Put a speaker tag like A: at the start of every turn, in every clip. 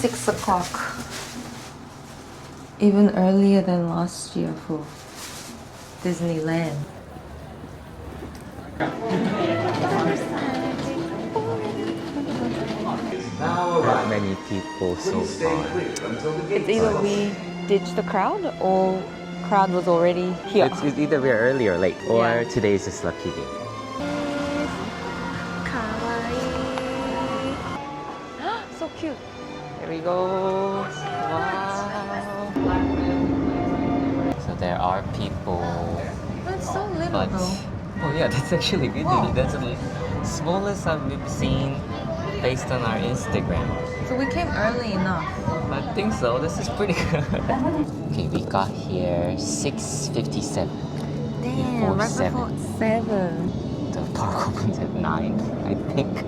A: 6 o'clock. Even earlier than last year for Disneyland.
B: Not many people so far.
A: It's either we ditch the crowd or crowd was already here.
B: It's either we're early or late, or
A: Yeah.
B: today is just lucky day.
A: So cute. There we go. Wow.
B: So there are people.
A: That's so little
B: But
A: though.
B: oh yeah, that's actually good.
A: Whoa.
B: That's the smallest I've seen based on our Instagram.
A: So we came early enough.
B: I think so. This is pretty good. Okay, we got here 6:57.
A: Damn, right before 7.
B: The park opens at 9, I think.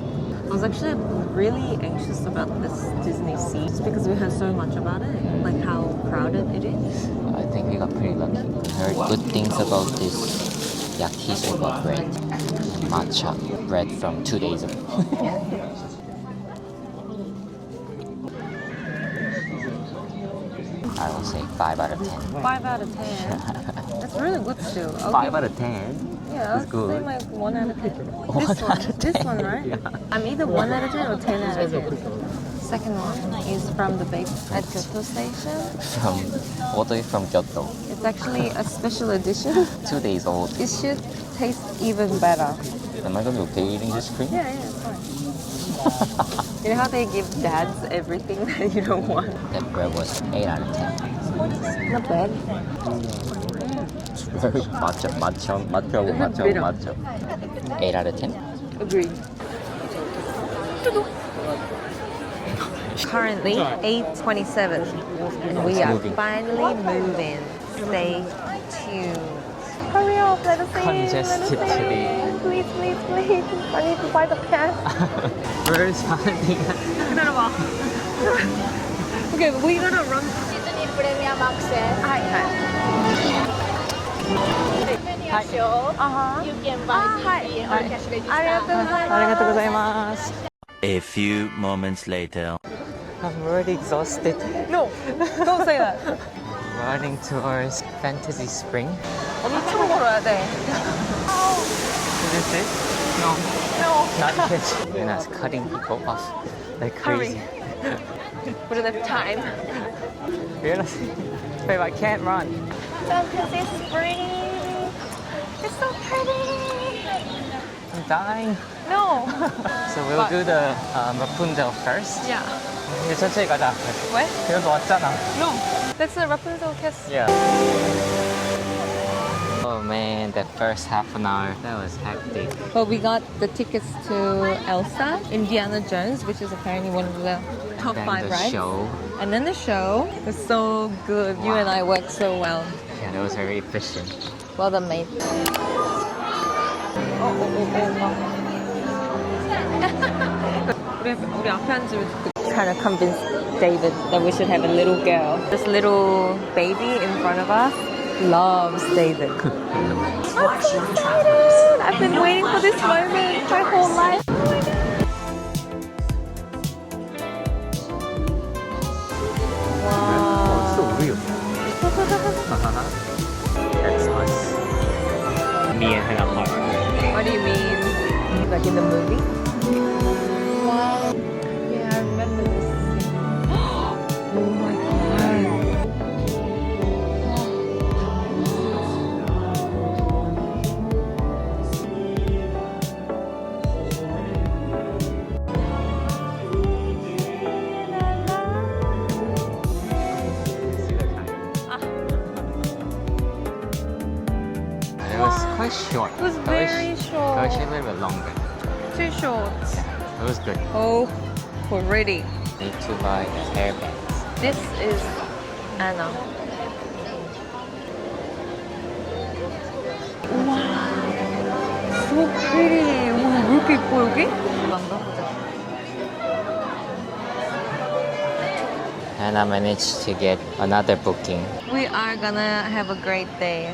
A: I was actually really anxious about this DisneySea just because we heard so much about it, like how crowded it is.
B: I think we got pretty lucky. We heard good things about this yakisoba bread, matcha bread from 2 days ago. I will say 5 out of 10.
A: 5 out of 10. That's really good still. Okay.
B: 5 out of 10?
A: Yeah,
B: It's
A: I'd
B: good.
A: say like 1 out of 10.
B: 1
A: This one,
B: out of
A: this
B: 10.
A: one, right?
B: Yeah.
A: I'm either 1 out of 10 or 10 out of 10. Second one is from the bake at Kyoto Station.
B: From all the way from Kyoto.
A: It's actually a special edition.
B: 2 days old.
A: It should taste even better.
B: Am I going to be okay eating this cream?
A: Yeah, it's fine. You know how they give dads everything that you don't want?
B: That bread was 8 out of 10.
A: Not bad.
B: matcha. 8 out of 10.
A: Agreed. Currently 8:27 and we are
B: moving.
A: finally moving. Stay tuned. Hurry up, let us in.
B: Congested
A: let us in.
B: today.
A: Please, please, please. I need to buy the cash.
B: Where's Hadi?
A: 기다려봐. Okay, we gotta run.
C: Disney Premium Access.
A: Hi, hi.
C: Menu show.
A: Uh-huh.
C: You can buy DVD or cash register.
A: ありがとうございます。ありがとうございます。
D: A few moments later.
B: I'm already exhausted.
A: No, don't say that.
B: Running towards Fantasy Spring.
A: 엄청 걸어야 돼.
B: Is this it? No.
A: No.
B: Not yet. And I was cutting people off like crazy.
A: We don't have time.
B: Really? Babe, I can't run.
A: Fantasy Spring. It's so pretty.
B: I'm dying.
A: No.
B: So we'll do the Rapunzel first.
A: Yeah.
B: 이제 천천히 가자.
A: What?
B: 그래도 왔잖아.
A: No. That's the Rapunzel kiss.
B: Yeah. Oh man, that first half an hour, that was hectic.
A: But we got the tickets to Elsa, Indiana Jones, which is apparently one of the top
B: Then
A: 5
B: the
A: rides.
B: show.
A: And then the show was so good. You and I worked so well.
B: Yeah, that was very efficient.
A: Well done, mate. 우리 앞에 앉으면 trying to convince David that we should have a little girl. This little baby in front of us loves David. I'm so excited! I've been waiting for this moment my whole life. Wow.
B: So real. That's us. Me and Hannah Park.
A: What do you mean? Like in the movie? Wow. Yeah, I remember this scene. Oh my god.
B: It was quite short.
A: It was very short.
B: Actually a little bit longer.
A: Too short.
B: It was good.
A: Oh, pretty.
B: Need to buy the hairbands.
A: This is Anna. Wow. So pretty. 와, 왜 이렇게 예뻐, 여기?
B: And I managed to get another booking.
A: We are gonna have a great day.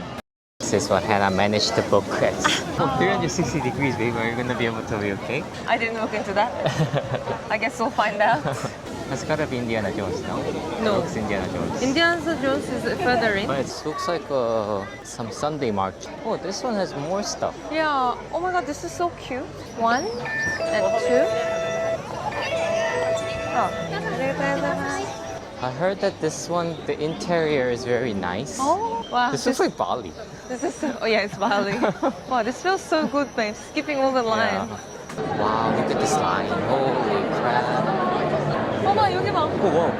B: This is what Hannah managed to book at 360 degrees, babe. Are you gonna be able to be okay?
A: I didn't look into that. I guess we'll find out.
B: It's gotta be Indiana Jones, no?
A: No.
B: Looks Indiana Jones.
A: Indiana Jones is further in.
B: But it looks like some Sunday market. Oh, this one has more stuff.
A: Yeah. Oh my god, this is so cute. 1 and 2. Oh.
B: I heard that this one, the interior is very nice.
A: Oh, wow.
B: This looks like Bali.
A: This is so, oh yeah, it's Bali. Wow, this feels so good, babe. Skipping all the lines.
B: Yeah. Wow, look at this line. Holy crap.
A: 어머, 여기 봐.
B: Oh, whoa.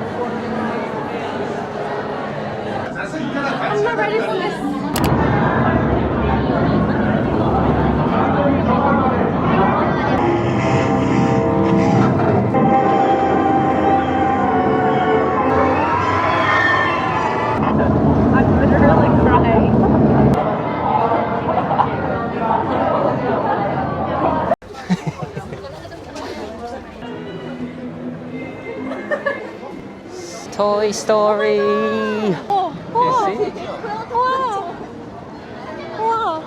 A: I'm not ready for this. I'm literally crying.
B: Toy Story.
A: Oh,
B: You see?
A: wow. Wow.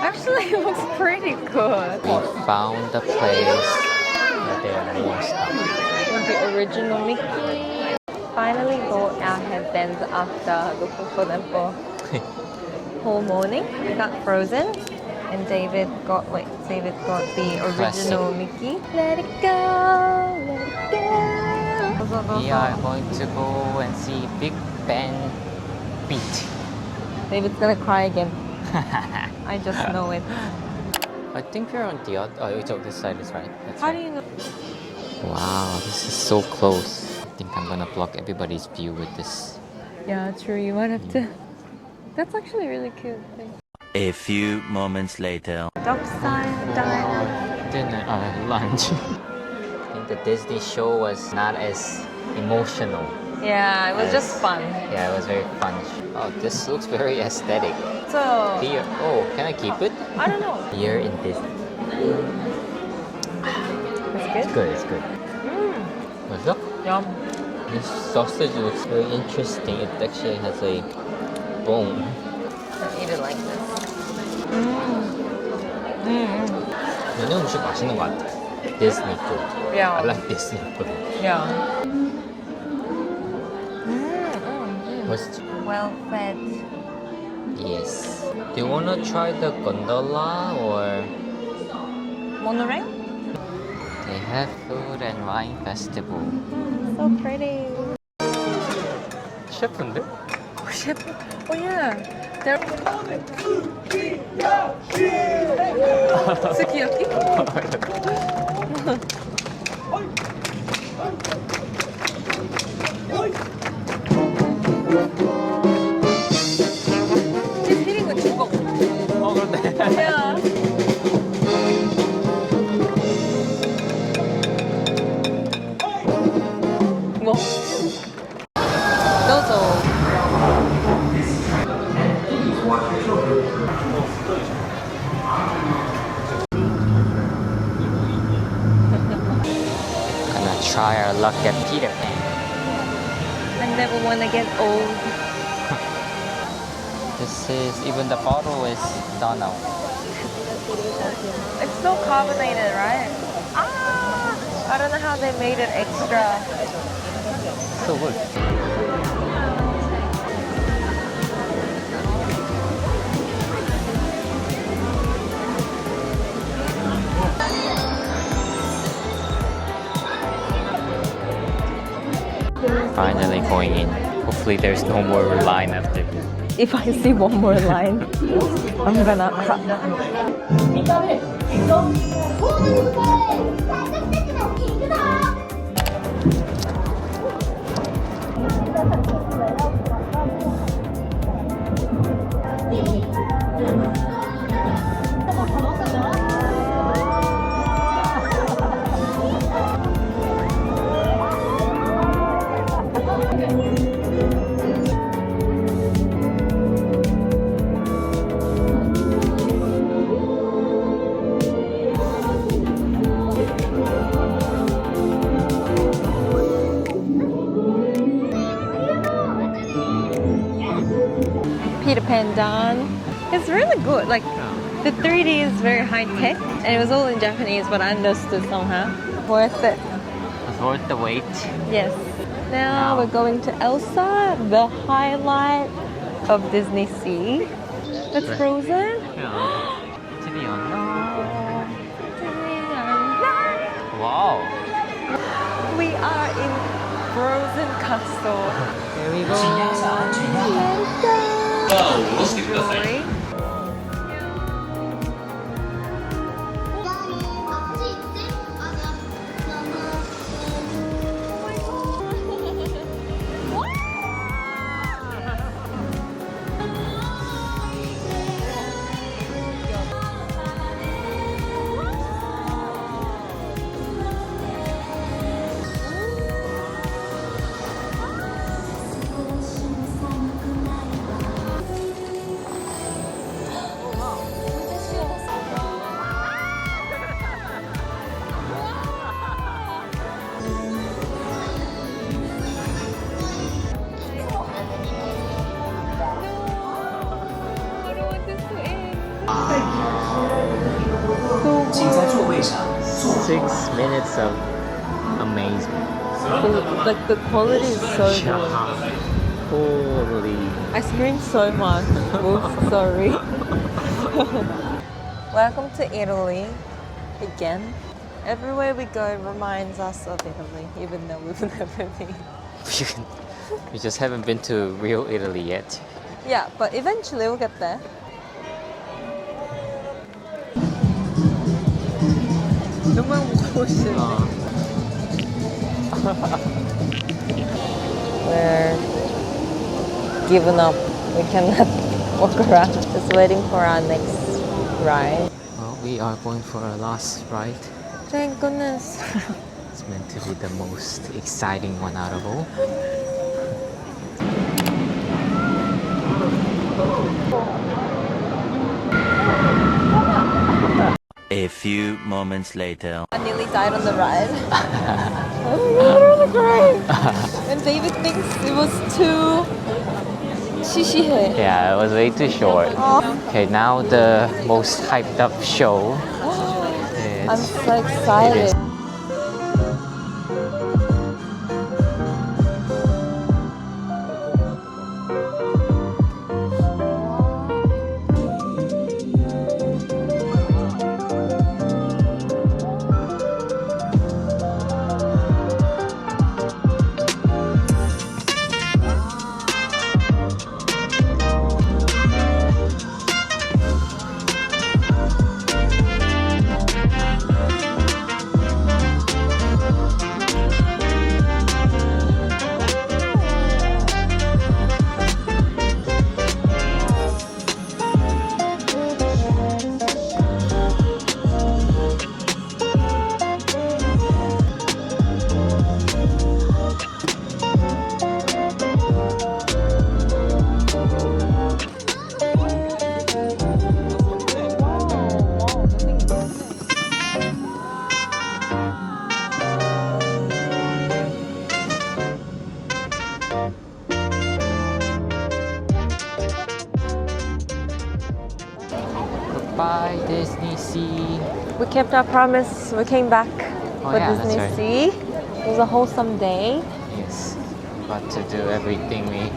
A: Actually, it looks pretty good.
B: We found the place where there are more stuff.
A: The original Mickey. Finally got our headbands after looking for them for whole morning. We got Frozen, and David got the original
B: Classic.
A: Mickey. Let it go, let it go.
B: We are going to go and see Big Ben Beat.
A: David's gonna cry again. I just know it.
B: I think we're on the other. Oh, it's on this side is right. That's
A: How
B: right.
A: do you know?
B: Wow, this is so close. I think I'm gonna block everybody's view with this.
A: Yeah, true. You might have to. That's actually really cute.
D: A few moments later.
A: Dockside diner.
B: Dinner, lunch. I think the Disney show was not as emotional.
A: Yeah, it was just fun.
B: Yeah, it was very fun. Oh, this looks very aesthetic.
A: So
B: Here, oh, can I keep it?
A: I don't know.
B: Here in Disney.
A: It's
B: It's good, it's good. What's up?
A: Yum.
B: This sausage looks very interesting. It actually has a bone.
A: Eat it like this.
B: 얘네 음식 맛있는 것 같아. Disney food.
A: Yeah.
B: I like Disney food.
A: Yeah.
B: What's
A: Well fed.
B: Yes. Do you wanna try the gondola or?
A: Monorail?
B: They have food and wine festival.
A: So pretty.
B: 셰프인데?
A: Oh, shit. Oh yeah. They're Sukiyaki? She's hitting the 주걱.
B: 어 그런데.
A: Yeah. 뭐? 너도.
B: Gonna try our luck at Peter Pan.
A: I never want to get old.
B: This is even the bottle is done now.
A: It's so carbonated, right? Ah! I don't know how they made it extra.
B: So good. Finally going in. Hopefully there's no more line after this.
A: If I see one more line, I'm gonna cry. Peter Pan done. It's really good. Like the 3D is very high tech, and it was all in Japanese, but I understood somehow. Worth it.
B: worth the wait.
A: Yes. Now we're going to Elsa, the highlight of DisneySea. That's Frozen.
B: To be Wow.
A: We are in Frozen Castle.
B: Here we go.
A: Enjoy.
B: Six minutes of amazement.
A: Like the quality is so good.
B: Holy.
A: I screamed so much. Oops, sorry. Welcome to Italy again. Everywhere we go reminds us of Italy, even though we've never been.
B: We just haven't been to real Italy yet.
A: Yeah, but eventually we'll get there. 너무 멋있네. We're given up. We cannot walk around. Just waiting for our next ride.
B: Well, we are going for our last ride.
A: Thank goodness.
B: It's meant to be the most exciting one out of all.
D: A few moments later.
A: I nearly died on the ride. Oh my god, I want to cry. And David thinks it was too shishihe.
B: Yeah, it was way too short. Okay, now the most hyped up show.
A: I'm so excited.
B: Goodbye, DisneySea.
A: We kept our promise. We came back for
B: yeah, that's right.
A: DisneySea. It was a wholesome day.
B: Yes, got to do everything we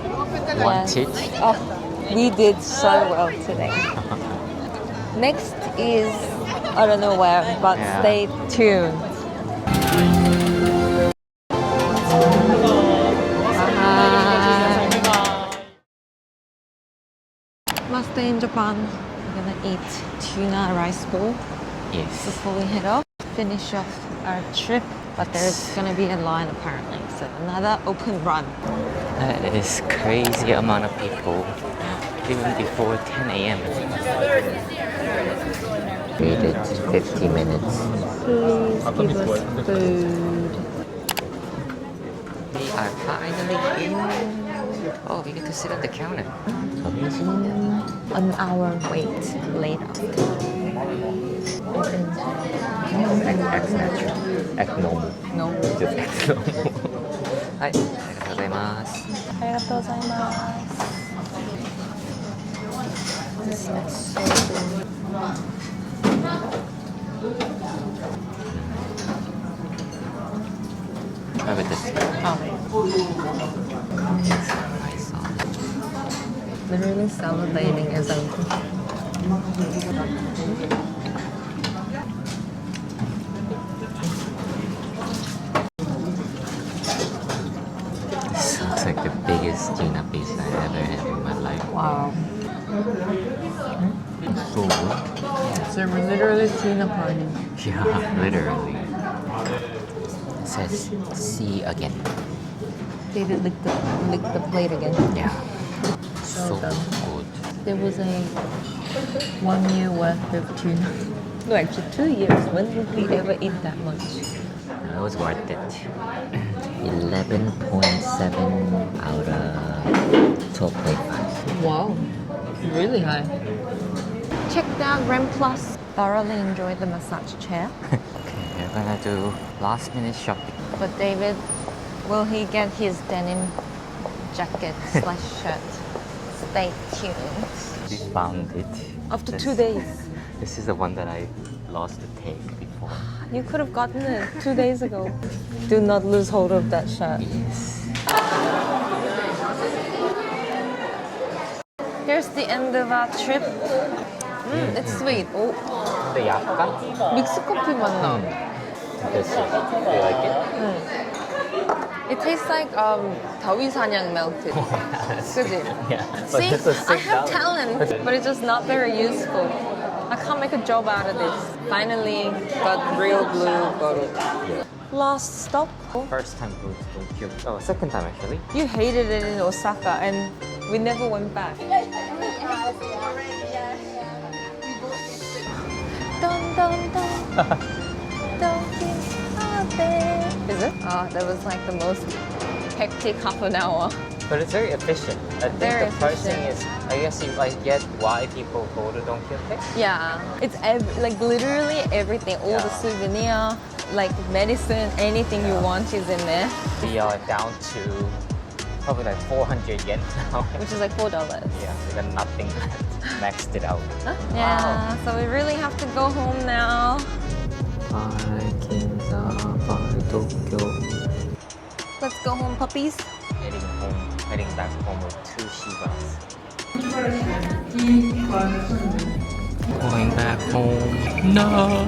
B: wanted.
A: Yes. Oh, we did so well today. Next is, I don't know where, but
B: Yeah.
A: stay tuned. Last day in Japan. We're gonna eat tuna rice bowl
B: Yes.
A: before we head off. Finish off our trip, but there's gonna be a line apparently. So another open run.
B: That is crazy amount of people. Even before 10 a.m. Waited 50 minutes.
A: Please give us food.
B: We are finally in. Oh, we get to sit at the counter.
A: An hour wait later.
B: X natural. X normal.
A: No.
B: Just X normal. Hi. ありがとうございます。
A: ありがとうございます。This looks so good. Literally salivating as I'm.
B: This looks like the biggest tuna pizza I ever had in my life.
A: Wow.
B: So good.
A: So we're literally tuna party.
B: Yeah, literally. It says see again.
A: David licked the plate again.
B: Yeah.
A: So
B: So
A: done.
B: good.
A: There was a 1 year worth of tuna. No, actually 2 years. When did we ever eat that much?
B: It was worth it. 11.7 out of 12.5.
A: Wow, really high. Check out Ram Plus. Thoroughly enjoyed the massage chair.
B: Okay, we're gonna do last minute shopping.
A: But David, will he get his denim jacket slash shirt? Stay tuned.
B: We found it.
A: After
B: This-
A: 2 days.
B: This is the one that I lost the tag before.
A: You could have gotten it 2 days ago. Do not lose hold of that shirt.
B: Yes.
A: Here's the end of our trip. It's sweet. Oh,
B: 근데 약간
A: 믹스 커피 맛 나.
B: this is. Do you like it?
A: It tastes like 다위사냥 melted. 그지?
B: Yeah.
A: See,
B: this is
A: I have talent,
B: $6.
A: but it's just not very useful. I can't make a job out of this. Finally got real blue bottle. Last stop.
B: First time going to Tokyo. Oh, second time actually.
A: You hated it in Osaka and we never went back. Dun, dun, dun. Don't be happy. Is it? Oh, that was like the most hectic half an hour.
B: But it's very efficient. I think
A: Very
B: the pricing
A: efficient.
B: is, I guess you might get why people go to Tokyo.
A: Yeah, it's like literally everything. All the
B: Yeah.
A: souvenir, like medicine, anything you want is in there,
B: We are down to probably like 400 yen now.
A: which is like $4.
B: Yeah, we got nothing left. Maxed it out.
A: Yeah, so we really have to go home now.
B: Tokyo.
A: Let's go home, puppies.
B: Heading back home with 2 Shibas. Going back home. No!